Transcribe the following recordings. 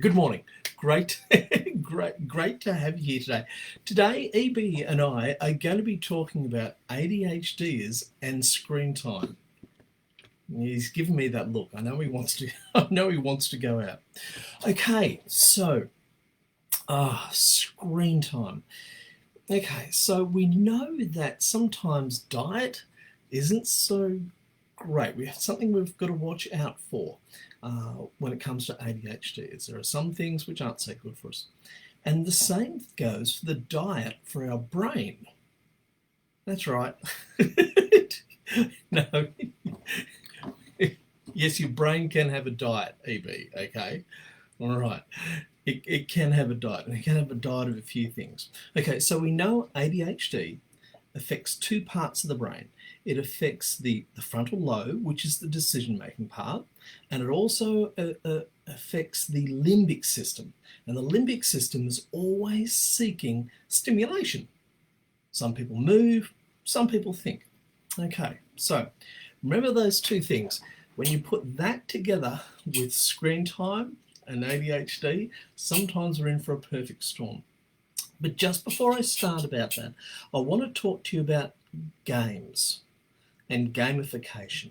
Good morning. Great, great to have you here today. Today, EB and I are going to be talking about ADHDs and screen time. He's given me that look. I know he wants to. I know he wants to go out. Okay, so screen time. Okay, so we know that sometimes diet isn't so great. We have something we've got to watch out for when it comes to ADHD. There are some things which aren't so good for us. And the same goes for the diet for our brain. That's right. No. Yes, your brain can have a diet, EB, okay? All right. It can have a diet, and it can have a diet of a few things. Okay, so we know ADHD affects two parts of the brain. It affects the frontal lobe, which is the decision-making part, and it also affects the limbic system. And the limbic system is always seeking stimulation. Some people move, some people think. Okay, so remember those two things. When you put that together with screen time and ADHD, sometimes we're in for a perfect storm. But just before I start about that, I want to talk to you about games and gamification.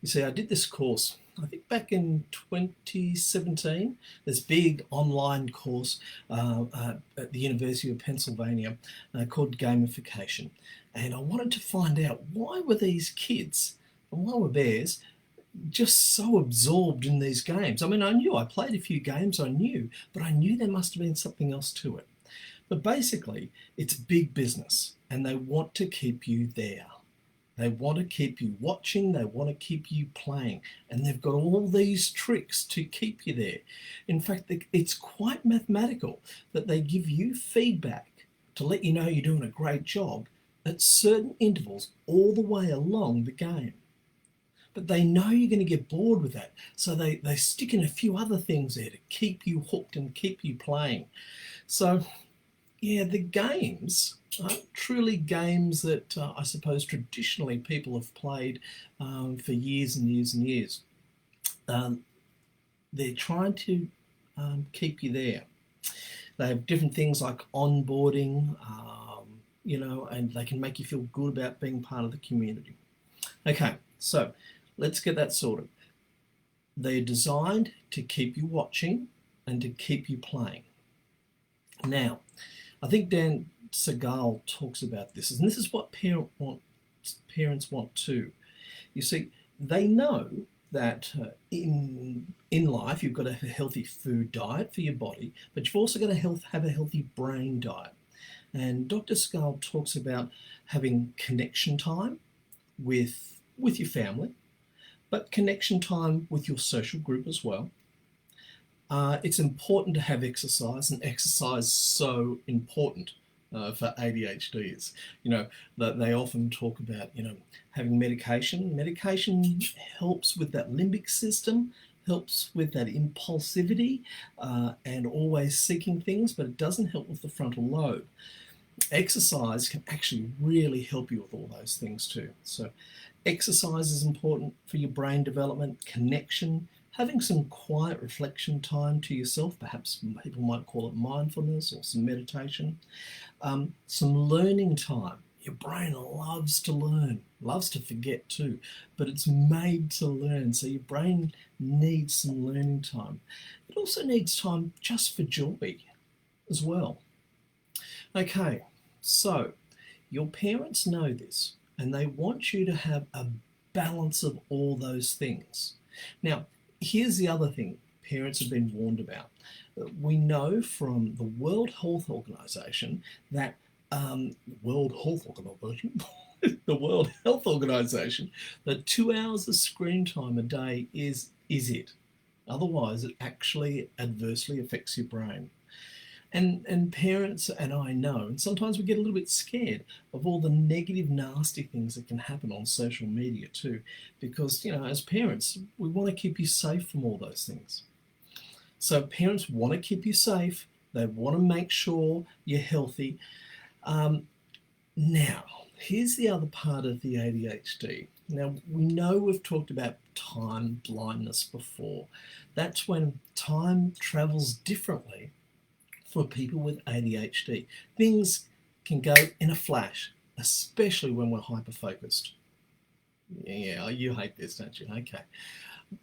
You see, I did this course, I think back in 2017, this big online course at the University of Pennsylvania called Gamification. And I wanted to find out, why were these kids, and why were bears, just so absorbed in these games? I mean, I played a few games, but I knew there must have been something else to it. But basically, it's big business, and they want to keep you there. They want to keep you watching, they want to keep you playing, and they've got all these tricks to keep you there. In fact, it's quite mathematical that they give you feedback to let you know you're doing a great job at certain intervals all the way along the game. But they know you're going to get bored with that, so they stick in a few other things there to keep you hooked and keep you playing. So yeah, the games aren't truly games that I suppose traditionally people have played for years and years and years. They're trying to keep you there. They have different things like onboarding, and they can make you feel good about being part of the community. Okay, so let's get that sorted. They're designed to keep you watching and to keep you playing. Now, I think Dan Segal talks about this, and this is what parents want too. You see, they know that in life you've got to have a healthy food diet for your body, but you've also got to have a healthy brain diet. And Dr. Segal talks about having connection time with your family, but connection time with your social group as well. It's important to have exercise, and exercise is so important for ADHDs. That they often talk about, having medication. Medication helps with that limbic system, helps with that impulsivity and always seeking things, but it doesn't help with the frontal lobe. Exercise can actually really help you with all those things too. So exercise is important for your brain development, connection, having some quiet reflection time to yourself, perhaps people might call it mindfulness or some meditation, some learning time. Your brain loves to learn, loves to forget too, but it's made to learn, so your brain needs some learning time. It also needs time just for joy as well. Okay, so your parents know this, and they want you to have a balance of all those things. Now, here's the other thing parents have been warned about. We know from the World Health Organization that the World Health Organization, that 2 hours of screen time a day is it. Otherwise, it actually adversely affects your brain. And parents and I know, and sometimes we get a little bit scared of all the negative, nasty things that can happen on social media too, because, as parents, we want to keep you safe from all those things. So parents want to keep you safe. They want to make sure you're healthy. Now, here's the other part of the ADHD. Now, we know we've talked about time blindness before. That's when time travels differently for people with ADHD. Things can go in a flash, especially when we're hyper focused. Yeah, you hate this, don't you? Okay.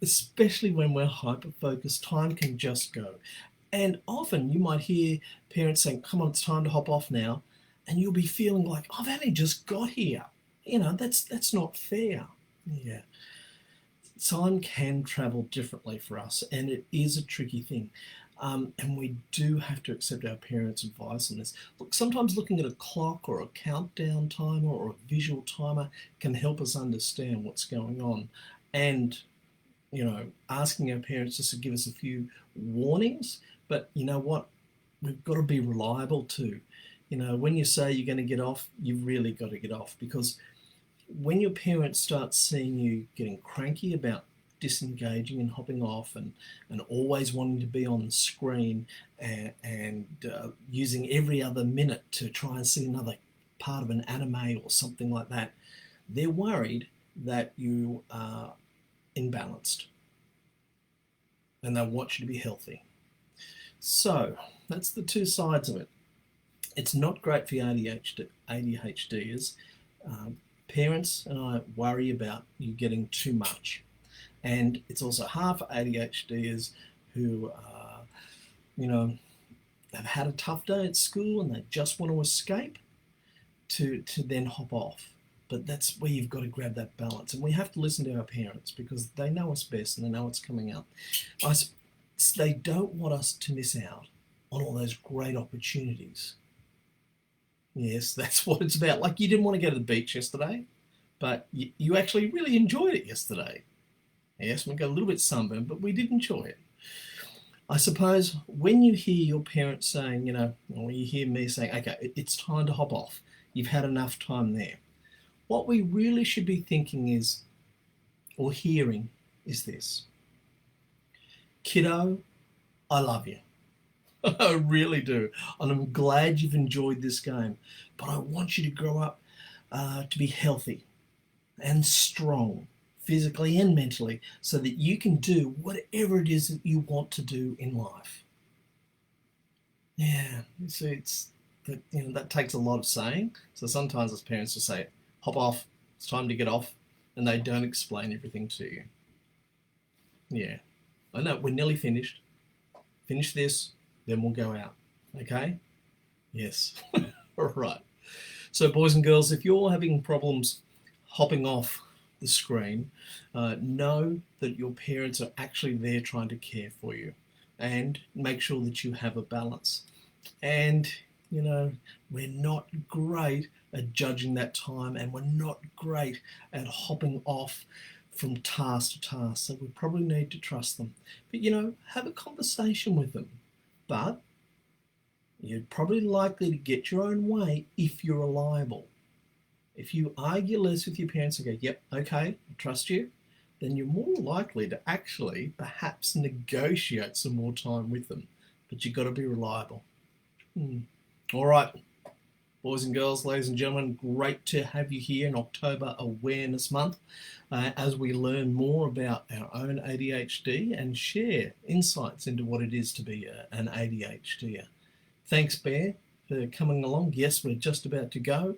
Especially when we're hyper focused, time can just go. And often you might hear parents saying, "Come on, it's time to hop off now." And you'll be feeling like, "I've only just got here." That's not fair. Yeah. Time can travel differently for us, and it is a tricky thing. And we do have to accept our parents' advice on this. Look, sometimes looking at a clock or a countdown timer or a visual timer can help us understand what's going on. And, asking our parents just to give us a few warnings. But you know what? We've got to be reliable too. When you say you're going to get off, you've really got to get off, because when your parents start seeing you getting cranky about disengaging and hopping off, and always wanting to be on the screen, and using every other minute to try and see another part of an anime or something like that, they're worried that you are imbalanced and they want you to be healthy. So that's the two sides of it. It's not great for ADHDers. Parents and I worry about you getting too much. And it's also hard for ADHDers who, you know, have had a tough day at school and they just want to escape to then hop off. But that's where you've got to grab that balance. And we have to listen to our parents because they know us best and they know what's coming up. They don't want us to miss out on all those great opportunities. Yes, that's what it's about. Like, you didn't want to go to the beach yesterday, but you actually really enjoyed it yesterday. Yes, we got a little bit sunburned, but we did enjoy it. I suppose when you hear your parents saying, or you hear me saying, "Okay, it's time to hop off. You've had enough time there." What we really should be thinking is, or hearing, is this: "Kiddo, I love you. I really do. And I'm glad you've enjoyed this game. But I want you to grow up to be healthy and strong, physically and mentally, so that you can do whatever it is that you want to do in life." Yeah, so that takes a lot of saying. So sometimes as parents just say, "Hop off. It's time to get off," and they don't explain everything to you. Yeah, I know. We're nearly finished. Finish this, then we'll go out. Okay? Yes. All right. So, boys and girls, if you're having problems hopping off the screen, know that your parents are actually there trying to care for you, and make sure that you have a balance. And, we're not great at judging that time, and we're not great at hopping off from task to task. So, we probably need to trust them. But, have a conversation with them. But you're probably likely to get your own way if you're reliable. If you argue less with your parents and go, "Yep, okay, I trust you," then you're more likely to actually perhaps negotiate some more time with them. But you've got to be reliable. All right, boys and girls, ladies and gentlemen, great to have you here in October Awareness Month as we learn more about our own ADHD and share insights into what it is to be an ADHDer. Thanks, Bear, for coming along. Yes, we're just about to go.